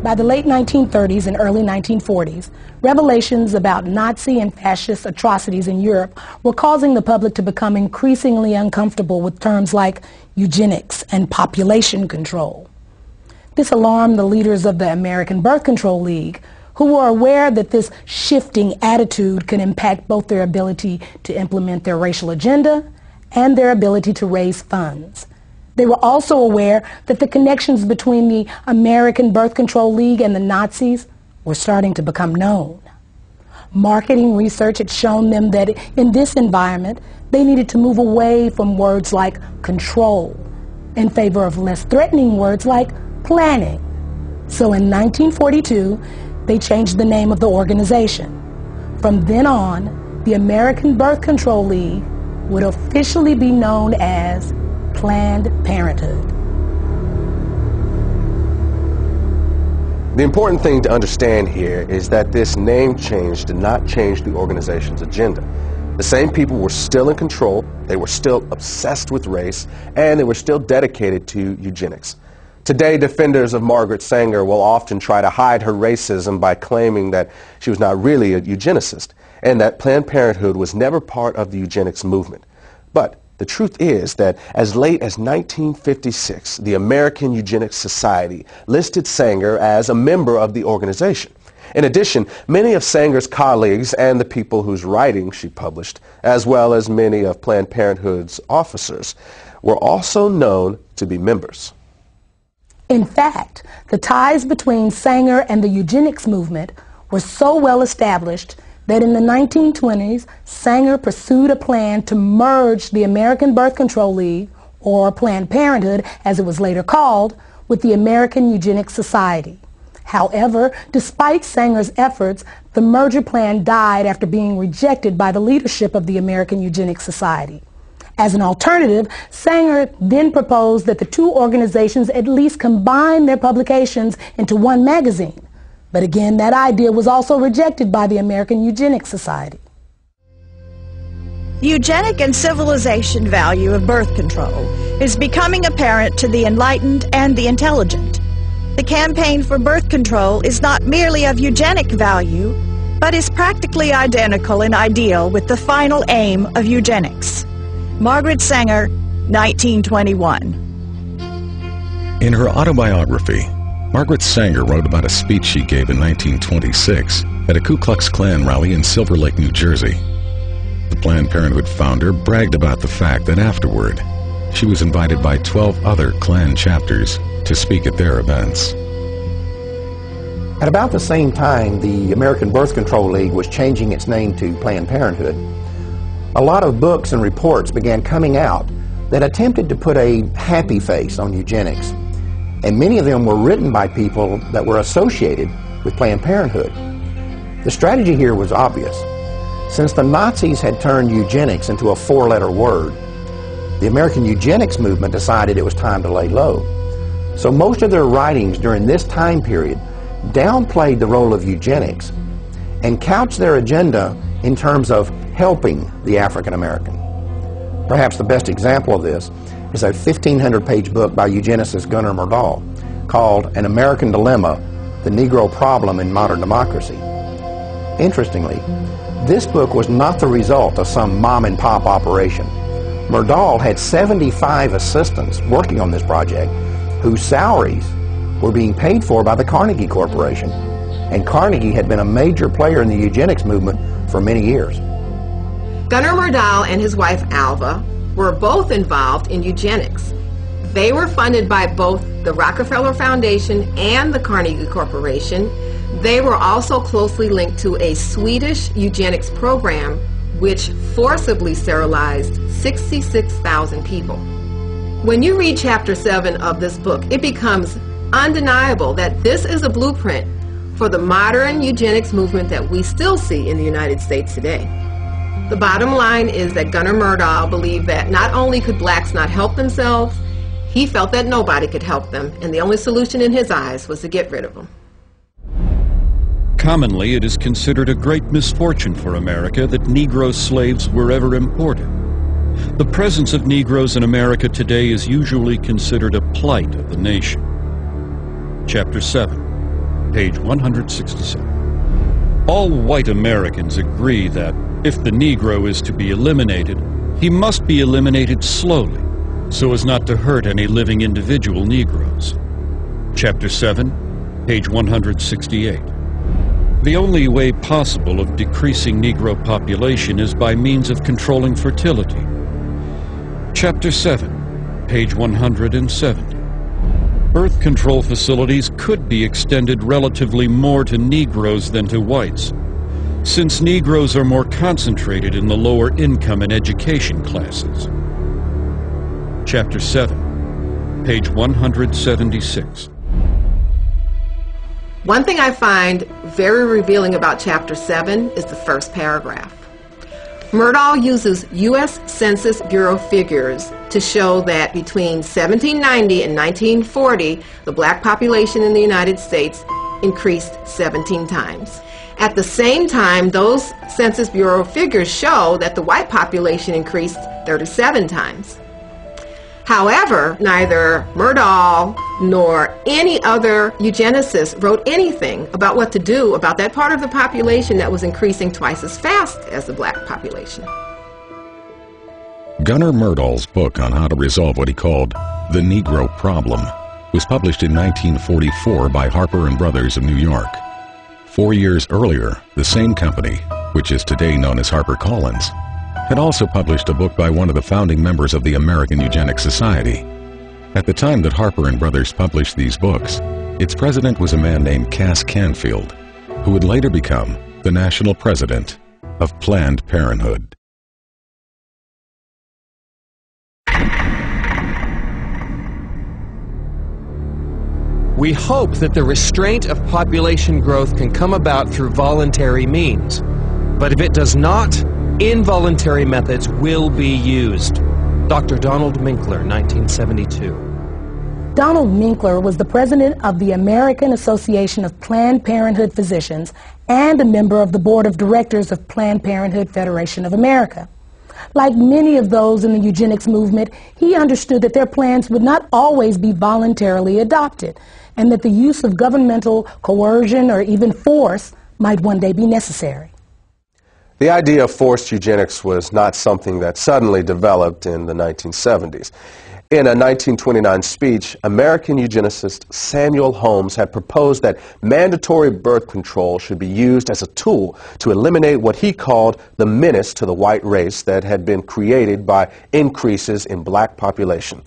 By the late 1930s and early 1940s, revelations about Nazi and fascist atrocities in Europe were causing the public to become increasingly uncomfortable with terms like eugenics and population control. This alarmed the leaders of the American Birth Control League, who were aware that this shifting attitude could impact both their ability to implement their racial agenda and their ability to raise funds. They were also aware that the connections between the American Birth Control League and the Nazis were starting to become known. Marketing research had shown them that in this environment, they needed to move away from words like control in favor of less threatening words like planning. So in 1942, they changed the name of the organization. From then on, the American Birth Control League would officially be known as Planned Parenthood. The important thing to understand here is that this name change did not change the organization's agenda. The same people were still in control, they were still obsessed with race, and they were still dedicated to eugenics. Today, defenders of Margaret Sanger will often try to hide her racism by claiming that she was not really a eugenicist and that Planned Parenthood was never part of the eugenics movement. But the truth is that as late as 1956, the American Eugenics Society listed Sanger as a member of the organization. In addition, many of Sanger's colleagues and the people whose writings she published, as well as many of Planned Parenthood's officers, were also known to be members. In fact, the ties between Sanger and the eugenics movement were so well established that in the 1920s, Sanger pursued a plan to merge the American Birth Control League, or Planned Parenthood as it was later called, with the American Eugenics Society. However, despite Sanger's efforts, the merger plan died after being rejected by the leadership of the American Eugenics Society. As an alternative, Sanger then proposed that the two organizations at least combine their publications into one magazine. But again, that idea was also rejected by the American Eugenics Society. Eugenic and civilization value of birth control is becoming apparent to the enlightened and the intelligent. The campaign for birth control is not merely of eugenic value, but is practically identical in ideal with the final aim of eugenics. Margaret Sanger, 1921. In her autobiography, Margaret Sanger wrote about a speech she gave in 1926 at a Ku Klux Klan rally in Silver Lake, New Jersey. The Planned Parenthood founder bragged about the fact that afterward, she was invited by 12 other Klan chapters to speak at their events. At about the same time, the American Birth Control League was changing its name to Planned Parenthood. A lot of books and reports began coming out that attempted to put a happy face on eugenics. And many of them were written by people that were associated with Planned Parenthood. The strategy here was obvious. Since the Nazis had turned eugenics into a four-letter word, the American eugenics movement decided it was time to lay low. So most of their writings during this time period downplayed the role of eugenics and couched their agenda in terms of helping the African American. Perhaps the best example of this is a 1,500-page book by eugenicist Gunnar Myrdal called An American Dilemma, The Negro Problem in Modern Democracy. Interestingly, this book was not the result of some mom-and-pop operation. Myrdal had 75 assistants working on this project whose salaries were being paid for by the Carnegie Corporation, and Carnegie had been a major player in the eugenics movement for many years. Gunnar Myrdal and his wife Alva were both involved in eugenics. They were funded by both the Rockefeller Foundation and the Carnegie Corporation. They were also closely linked to a Swedish eugenics program which forcibly sterilized 66,000 people. When you read Chapter 7 of this book, it becomes undeniable that this is a blueprint for the modern eugenics movement that we still see in the United States today. The bottom line is that Gunnar Myrdal believed that not only could blacks not help themselves, he felt that nobody could help them, and the only solution in his eyes was to get rid of them. Commonly, it is considered a great misfortune for America that Negro slaves were ever imported. The presence of Negroes in America today is usually considered a plight of the nation. Chapter 7. page 167. All white Americans agree that if the Negro is to be eliminated, he must be eliminated slowly, so as not to hurt any living individual Negroes. Chapter 7, page 168. The only way possible of decreasing Negro population is by means of controlling fertility. Chapter 7, page 170. Birth control facilities could be extended relatively more to Negroes than to whites, since Negroes are more concentrated in the lower income and education classes. Chapter 7, page 176. One thing I find very revealing about Chapter 7 is the first paragraph. Murdahl uses U.S. Census Bureau figures to show that between 1790 and 1940, the black population in the United States increased 17 times. At the same time, those Census Bureau figures show that the white population increased 37 times. However, neither Murdahl nor any other eugenicist wrote anything about what to do about that part of the population that was increasing twice as fast as the black population. Gunnar Myrdal's book on how to resolve what he called the Negro problem was published in 1944 by Harper & Brothers of New York. 4 years earlier, the same company, which is today known as HarperCollins, had also published a book by one of the founding members of the American Eugenics Society. At the time that Harper & Brothers published these books, its president was a man named Cass Canfield, who would later become the national president of Planned Parenthood. We hope that the restraint of population growth can come about through voluntary means. But if it does not, involuntary methods will be used. Dr. Donald Minkler, 1972. Donald Minkler was the president of the American Association of Planned Parenthood Physicians and a member of the board of directors of Planned Parenthood Federation of America. Like many of those in the eugenics movement, he understood that their plans would not always be voluntarily adopted, and that the use of governmental coercion or even force might one day be necessary. The idea of forced eugenics was not something that suddenly developed in the 1970s. In a 1929 speech, American eugenicist Samuel Holmes had proposed that mandatory birth control should be used as a tool to eliminate what he called the menace to the white race that had been created by increases in black population.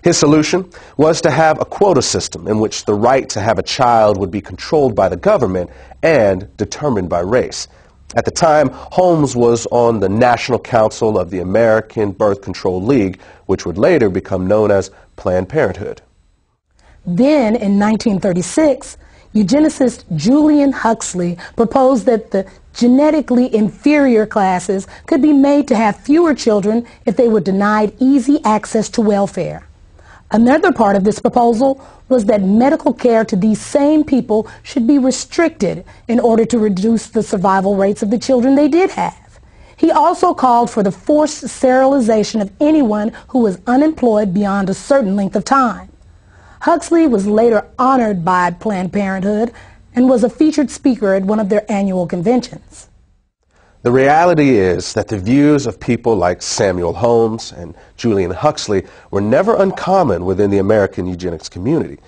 His solution was to have a quota system in which the right to have a child would be controlled by the government and determined by race. At the time, Holmes was on the National Council of the American Birth Control League, which would later become known as Planned Parenthood. Then, in 1936, eugenicist Julian Huxley proposed that the genetically inferior classes could be made to have fewer children if they were denied easy access to welfare. Another part of this proposal was that medical care to these same people should be restricted in order to reduce the survival rates of the children they did have. He also called for the forced sterilization of anyone who was unemployed beyond a certain length of time. Huxley was later honored by Planned Parenthood and was a featured speaker at one of their annual conventions. The reality is that the views of people like Samuel Holmes and Julian Huxley were never uncommon within the American eugenics community.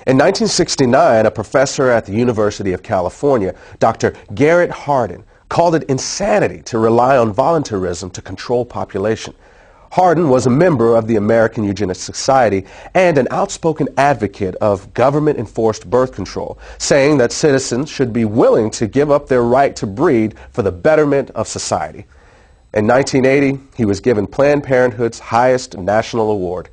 In 1969, a professor at the University of California, Dr. Garrett Hardin, called it insanity to rely on voluntarism to control population. Hardin was a member of the American Eugenics Society and an outspoken advocate of government-enforced birth control, saying that citizens should be willing to give up their right to breed for the betterment of society. In 1980, he was given Planned Parenthood's highest national award,